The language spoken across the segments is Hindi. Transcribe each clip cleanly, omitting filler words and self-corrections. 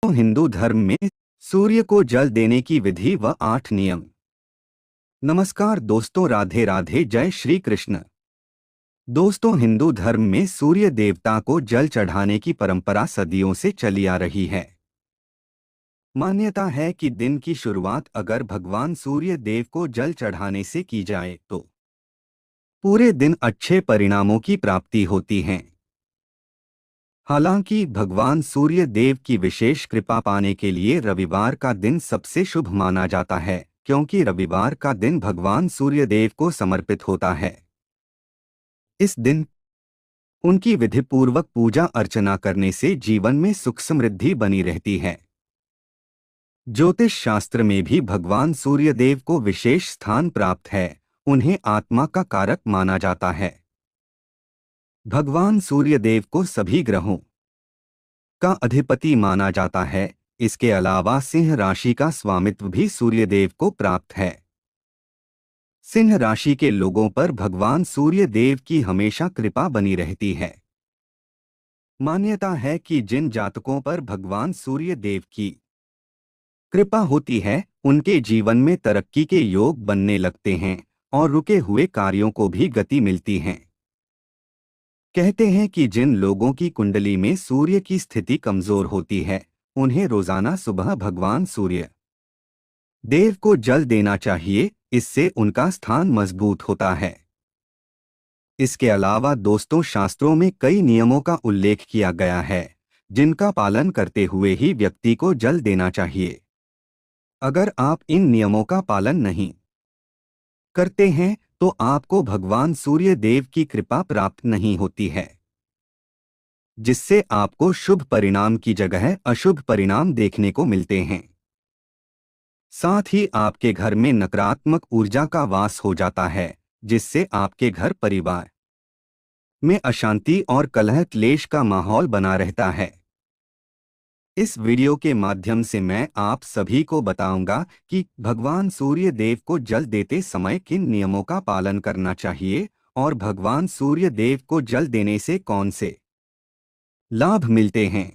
हिंदू धर्म में सूर्य को जल देने की विधि व 8 नियम। नमस्कार दोस्तों, राधे राधे, जय श्री कृष्ण। दोस्तों, हिंदू धर्म में सूर्य देवता को जल चढ़ाने की परंपरा सदियों से चली आ रही है। मान्यता है कि दिन की शुरुआत अगर भगवान सूर्य देव को जल चढ़ाने से की जाए तो पूरे दिन अच्छे परिणामों की प्राप्ति होती है। हालांकि भगवान सूर्य देव की विशेष कृपा पाने के लिए रविवार का दिन सबसे शुभ माना जाता है, क्योंकि रविवार का दिन भगवान सूर्य देव को समर्पित होता है। इस दिन उनकी विधिपूर्वक पूजा अर्चना करने से जीवन में सुख समृद्धि बनी रहती है। ज्योतिष शास्त्र में भी भगवान सूर्य देव को विशेष स्थान प्राप्त है। उन्हें आत्मा का कारक माना जाता है। भगवान सूर्य देव को सभी ग्रहों का अधिपति माना जाता है। इसके अलावा सिंह राशि का स्वामित्व भी सूर्यदेव को प्राप्त है। सिंह राशि के लोगों पर भगवान सूर्य देव की हमेशा कृपा बनी रहती है। मान्यता है कि जिन जातकों पर भगवान सूर्य देव की कृपा होती है, उनके जीवन में तरक्की के योग बनने लगते हैं और रुके हुए कार्यों को भी गति मिलती है। कहते हैं कि जिन लोगों की कुंडली में सूर्य की स्थिति कमजोर होती है, उन्हें रोजाना सुबह भगवान सूर्य देव को जल देना चाहिए। इससे उनका स्थान मजबूत होता है। इसके अलावा दोस्तों, शास्त्रों में कई नियमों का उल्लेख किया गया है, जिनका पालन करते हुए ही व्यक्ति को जल देना चाहिए। अगर आप इन नियमों का पालन नहीं करते हैं तो आपको भगवान सूर्य देव की कृपा प्राप्त नहीं होती है, जिससे आपको शुभ परिणाम की जगह अशुभ परिणाम देखने को मिलते हैं। साथ ही आपके घर में नकारात्मक ऊर्जा का वास हो जाता है, जिससे आपके घर परिवार में अशांति और कलह क्लेश का माहौल बना रहता है। इस वीडियो के माध्यम से मैं आप सभी को बताऊंगा कि भगवान सूर्य देव को जल देते समय किन नियमों का पालन करना चाहिए और भगवान सूर्य देव को जल देने से कौन से लाभ मिलते हैं।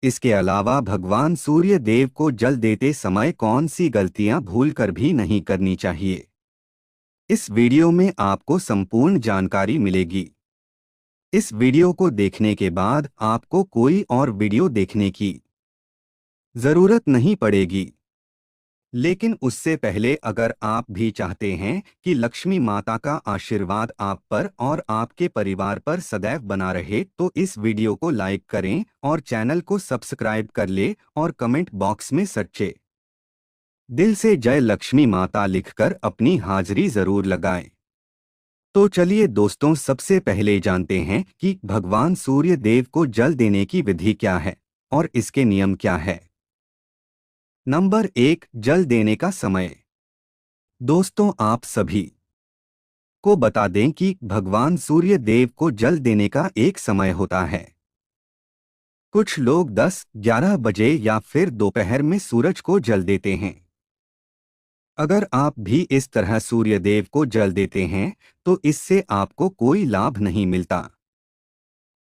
इसके अलावा भगवान सूर्य देव को जल देते समय कौन सी गलतियां भूलकर भी नहीं करनी चाहिए। इस वीडियो में आपको संपूर्ण जानकारी मिलेगी। इस वीडियो को देखने के बाद आपको कोई और वीडियो देखने की जरूरत नहीं पड़ेगी। लेकिन उससे पहले अगर आप भी चाहते हैं कि लक्ष्मी माता का आशीर्वाद आप पर और आपके परिवार पर सदैव बना रहे, तो इस वीडियो को लाइक करें और चैनल को सब्सक्राइब कर ले और कमेंट बॉक्स में सच्चे दिल से जय लक्ष्मी माता लिखकर अपनी हाजिरी जरूर लगाएं। तो चलिए दोस्तों, सबसे पहले जानते हैं कि भगवान सूर्य देव को जल देने की विधि क्या है और इसके नियम क्या है। नंबर 1, जल देने का समय। दोस्तों, आप सभी को बता दें कि भगवान सूर्य देव को जल देने का एक समय होता है। कुछ लोग 10-11 बजे या फिर दोपहर में सूरज को जल देते हैं। अगर आप भी इस तरह सूर्य देव को जल देते हैं तो इससे आपको कोई लाभ नहीं मिलता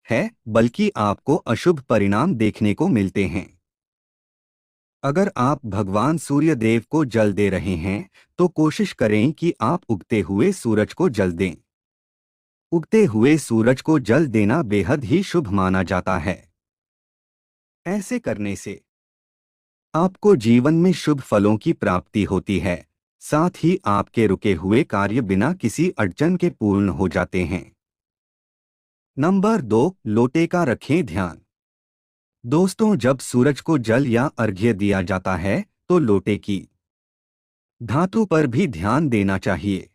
है, बल्कि आपको अशुभ परिणाम देखने को मिलते हैं। अगर आप भगवान सूर्य देव को जल दे रहे हैं तो कोशिश करें कि आप उगते हुए सूरज को जल दें। उगते हुए सूरज को जल देना बेहद ही शुभ माना जाता है। ऐसे करने से आपको जीवन में शुभ फलों की प्राप्ति होती है। साथ ही आपके रुके हुए कार्य बिना किसी अड़चन के पूर्ण हो जाते हैं। नंबर 2, लोटे का रखें ध्यान। दोस्तों, जब सूरज को जल या अर्घ्य दिया जाता है तो लोटे की धातु पर भी ध्यान देना चाहिए।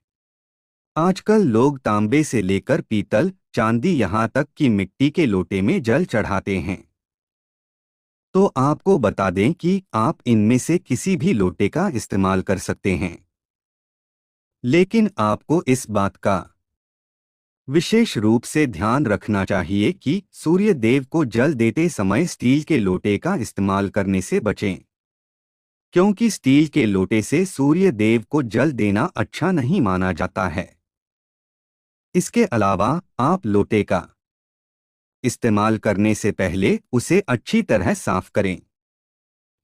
आजकल लोग तांबे से लेकर पीतल, चांदी यहाँ तक कि मिट्टी के लोटे में जल चढ़ाते हैं। तो आपको बता दें कि आप इनमें से किसी भी लोटे का इस्तेमाल कर सकते हैं। लेकिन आपको इस बात का विशेष रूप से ध्यान रखना चाहिए कि सूर्य देव को जल देते समय स्टील के लोटे का इस्तेमाल करने से बचें, क्योंकि स्टील के लोटे से सूर्य देव को जल देना अच्छा नहीं माना जाता है। इसके अलावा आप लोटे का इस्तेमाल करने से पहले उसे अच्छी तरह साफ करें।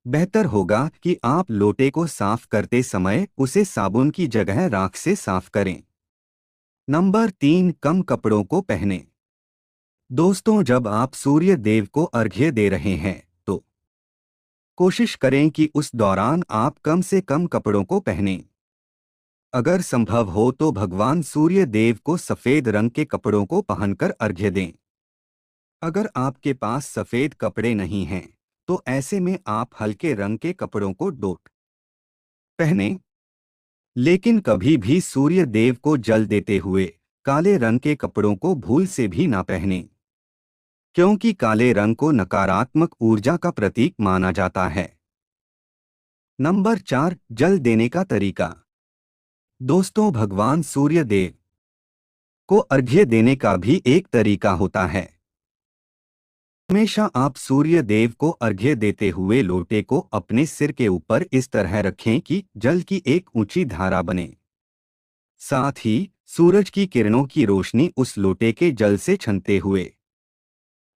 बेहतर होगा कि आप लोटे को साफ करते समय उसे साबुन की जगह राख से साफ करें। नंबर 3, कम कपड़ों को पहनें। दोस्तों, जब आप सूर्य देव को अर्घ्य दे रहे हैं तो कोशिश करें कि उस दौरान आप कम से कम कपड़ों को पहनें। अगर संभव हो तो भगवान सूर्य देव को सफेद रंग के कपड़ों को पहनकर अर्घ्य दें। अगर आपके पास सफेद कपड़े नहीं हैं, तो ऐसे में आप हल्के रंग के कपड़ों को डोट पहनें। लेकिन कभी भी सूर्य देव को जल देते हुए काले रंग के कपड़ों को भूल से भी ना पहनें, क्योंकि काले रंग को नकारात्मक ऊर्जा का प्रतीक माना जाता है। नंबर 4, जल देने का तरीका। दोस्तों, भगवान सूर्य देव को अर्घ्य देने का भी एक तरीका होता है। हमेशा आप सूर्य देव को अर्घ्य देते हुए लोटे को अपने सिर के ऊपर इस तरह रखें कि जल की एक ऊंची धारा बने। साथ ही सूरज की किरणों की रोशनी उस लोटे के जल से छनते हुए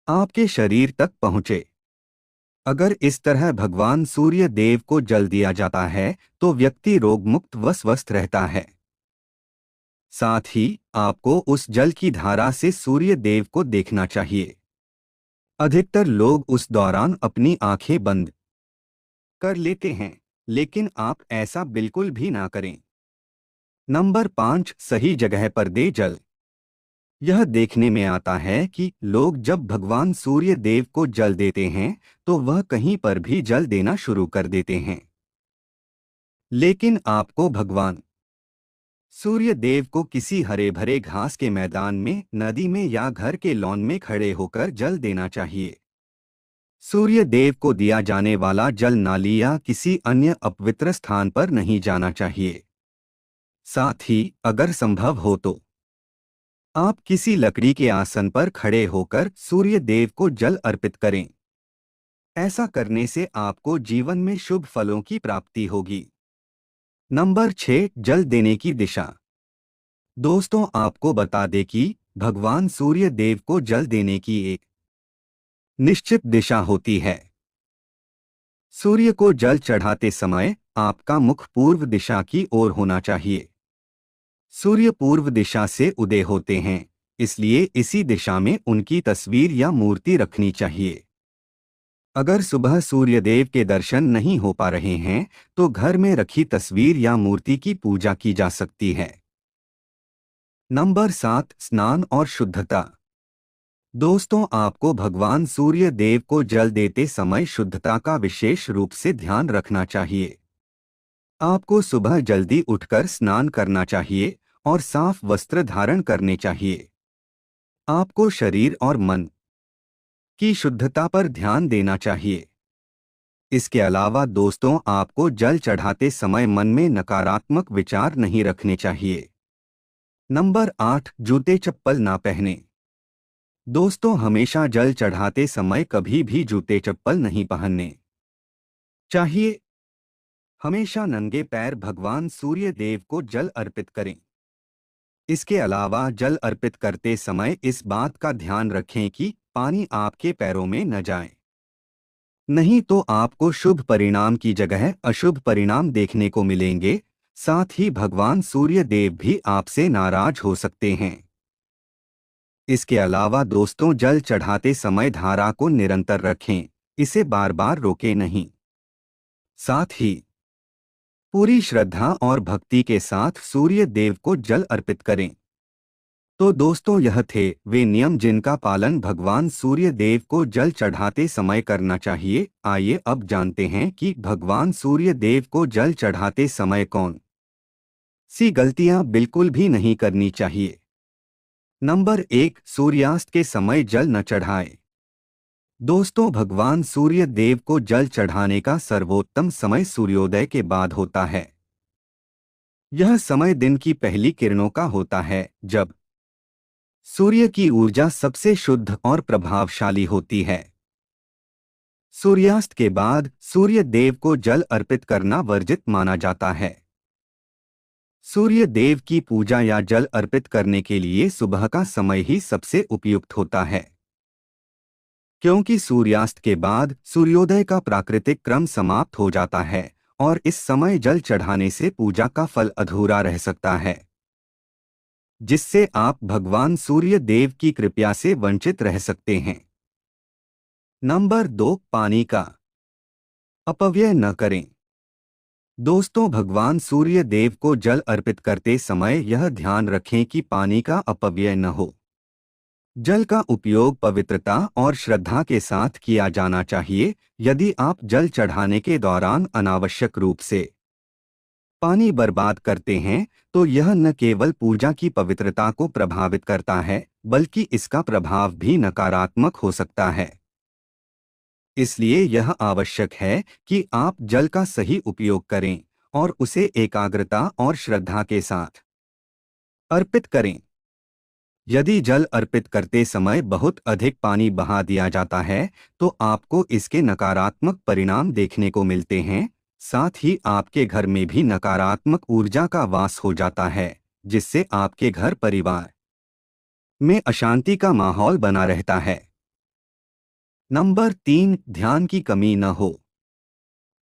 आपके शरीर तक पहुंचे। अगर इस तरह भगवान सूर्य देव को जल दिया जाता है तो व्यक्ति रोगमुक्त व स्वस्थ रहता है। साथ ही आपको उस जल की धारा से सूर्य देव को देखना चाहिए। अधिकतर लोग उस दौरान अपनी आंखें बंद कर लेते हैं, लेकिन आप ऐसा बिल्कुल भी ना करें। नंबर 5, सही जगह पर दे जल। यह देखने में आता है कि लोग जब भगवान सूर्य देव को जल देते हैं तो वह कहीं पर भी जल देना शुरू कर देते हैं। लेकिन आपको भगवान सूर्य देव को किसी हरे भरे घास के मैदान में, नदी में या घर के लॉन में खड़े होकर जल देना चाहिए। सूर्य देव को दिया जाने वाला जल नाली या किसी अन्य अपवित्र स्थान पर नहीं जाना चाहिए। साथ ही अगर संभव हो तो आप किसी लकड़ी के आसन पर खड़े होकर सूर्य देव को जल अर्पित करें। ऐसा करने से आपको जीवन में शुभ फलों की प्राप्ति होगी। नंबर 6, जल देने की दिशा। दोस्तों, आपको बता दें कि भगवान सूर्य देव को जल देने की एक निश्चित दिशा होती है। सूर्य को जल चढ़ाते समय आपका मुख पूर्व दिशा की ओर होना चाहिए। सूर्य पूर्व दिशा से उदय होते हैं, इसलिए इसी दिशा में उनकी तस्वीर या मूर्ति रखनी चाहिए। अगर सुबह सूर्यदेव के दर्शन नहीं हो पा रहे हैं तो घर में रखी तस्वीर या मूर्ति की पूजा की जा सकती है। नंबर 7, स्नान और शुद्धता। दोस्तों, आपको भगवान सूर्य देव को जल देते समय शुद्धता का विशेष रूप से ध्यान रखना चाहिए। आपको सुबह जल्दी उठकर स्नान करना चाहिए और साफ वस्त्र धारण करने चाहिए। आपको शरीर और मन की शुद्धता पर ध्यान देना चाहिए। इसके अलावा दोस्तों, आपको जल चढ़ाते समय मन में नकारात्मक विचार नहीं रखने चाहिए। नंबर 8, जूते चप्पल ना पहने। दोस्तों, हमेशा जल चढ़ाते समय कभी भी जूते चप्पल नहीं पहनने चाहिए। हमेशा नंगे पैर भगवान सूर्य देव को जल अर्पित करें। इसके अलावा जल अर्पित करते समय इस बात का ध्यान रखें कि पानी आपके पैरों में न जाए, नहीं तो आपको शुभ परिणाम की जगह अशुभ परिणाम देखने को मिलेंगे। साथ ही भगवान सूर्य देव भी आपसे नाराज हो सकते हैं। इसके अलावा दोस्तों, जल चढ़ाते समय धारा को निरंतर रखें, इसे बार बार रोकें नहीं। साथ ही पूरी श्रद्धा और भक्ति के साथ सूर्य देव को जल अर्पित करें। तो दोस्तों, यह थे वे नियम जिनका पालन भगवान सूर्य देव को जल चढ़ाते समय करना चाहिए। आइए अब जानते हैं कि भगवान सूर्य देव को जल चढ़ाते समय कौन सी गलतियां बिल्कुल भी नहीं करनी चाहिए। नंबर 1, सूर्यास्त के समय जल न चढ़ाएं। दोस्तों, भगवान सूर्य देव को जल चढ़ाने का सर्वोत्तम समय सूर्योदय के बाद होता है। यह समय दिन की पहली किरणों का होता है, जब सूर्य की ऊर्जा सबसे शुद्ध और प्रभावशाली होती है। सूर्यास्त के बाद सूर्य देव को जल अर्पित करना वर्जित माना जाता है। सूर्य देव की पूजा या जल अर्पित करने के लिए सुबह का समय ही सबसे उपयुक्त होता है। क्योंकि सूर्यास्त के बाद सूर्योदय का प्राकृतिक क्रम समाप्त हो जाता है और इस समय जल चढ़ाने से पूजा का फल अधूरा रह सकता है, जिससे आप भगवान सूर्य देव की कृपा से वंचित रह सकते हैं। नंबर 2, पानी का अपव्यय न करें। दोस्तों, भगवान सूर्य देव को जल अर्पित करते समय यह ध्यान रखें कि पानी का अपव्यय न हो। जल का उपयोग पवित्रता और श्रद्धा के साथ किया जाना चाहिए। यदि आप जल चढ़ाने के दौरान अनावश्यक रूप से पानी बर्बाद करते हैं तो यह न केवल पूजा की पवित्रता को प्रभावित करता है, बल्कि इसका प्रभाव भी नकारात्मक हो सकता है। इसलिए यह आवश्यक है कि आप जल का सही उपयोग करें और उसे एकाग्रता और श्रद्धा के साथ अर्पित करें। यदि जल अर्पित करते समय बहुत अधिक पानी बहा दिया जाता है तो आपको इसके नकारात्मक परिणाम देखने को मिलते हैं। साथ ही आपके घर में भी नकारात्मक ऊर्जा का वास हो जाता है, जिससे आपके घर परिवार में अशांति का माहौल बना रहता है। नंबर 3, ध्यान की कमी न हो।